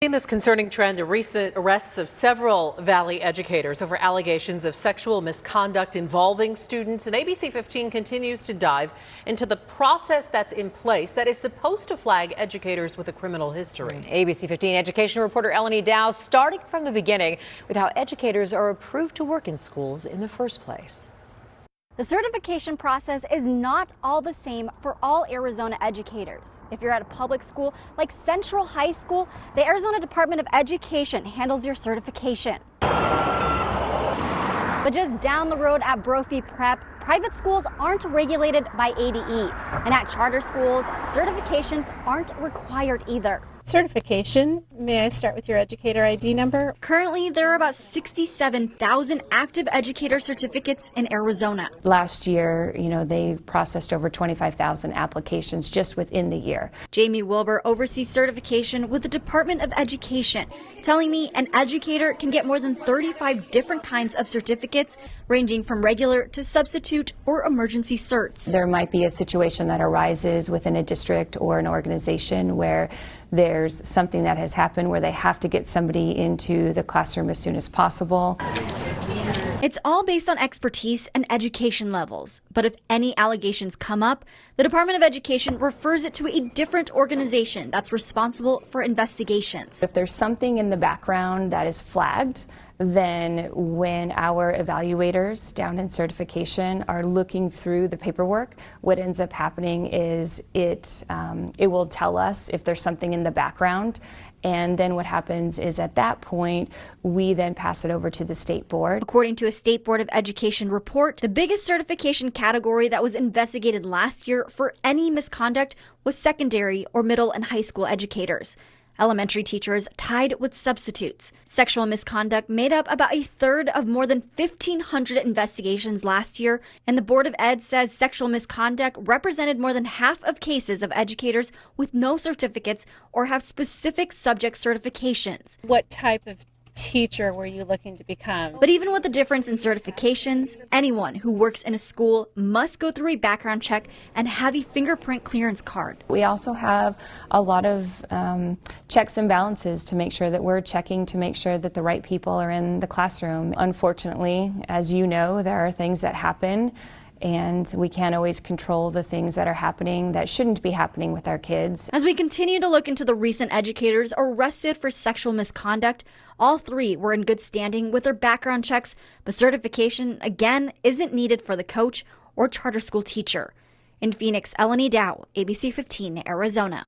In this concerning trend, the recent arrests of several Valley educators over allegations of sexual misconduct involving students, and ABC 15 continues to dive into the process that's in place that is supposed to flag educators with a criminal history. ABC 15 education reporter Eleni Dow starting from the beginning with how educators are approved to work in schools in the first place. The certification process is not all the same for all Arizona educators. If you're at a public school like Central High School, the Arizona Department of Education handles your certification. But just down the road at Brophy Prep, private schools aren't regulated by ADE. And at charter schools, certifications aren't required either. Certification. May I start with your educator ID number? Currently, there are about 67,000 active educator certificates in Arizona. Last year, they processed over 25,000 applications just within the year. Jamie Wilbur oversees certification with the Department of Education, telling me an educator can get more than 35 different kinds of certificates, ranging from regular to substitute or emergency certs. There might be a situation that arises within a district or an organization where there's something that has happened where they have to get somebody into the classroom as soon as possible. It's all based on expertise and education levels. But if any allegations come up, the Department of Education refers it to a different organization that's responsible for investigations. If there's something in the background that is flagged, then when our evaluators down in certification are looking through the paperwork, what ends up happening is it will tell us if there's something in the background. And then what happens is at that point, we then pass it over to the state board. According to a State Board of Education report, the biggest certification category that was investigated last year for any misconduct was secondary or middle and high school educators. Elementary teachers tied with substitutes. Sexual misconduct made up about a third of more than 1,500 investigations last year, and the Board of Ed says sexual misconduct represented more than half of cases of educators with no certificates or have specific subject certifications. What type of teacher were you looking to become? But even with the difference in certifications, anyone who works in a school must go through a background check and have a fingerprint clearance card. We also have a lot of checks and balances to make sure that we're checking to make sure that the right people are in the classroom. Unfortunately, as you know, there are things that happen, and we can't always control the things that are happening that shouldn't be happening with our kids. As we continue to look into the recent educators arrested for sexual misconduct, all three were in good standing with their background checks, but certification, again, isn't needed for the coach or charter school teacher. In Phoenix, Eleni Dow, ABC 15, Arizona.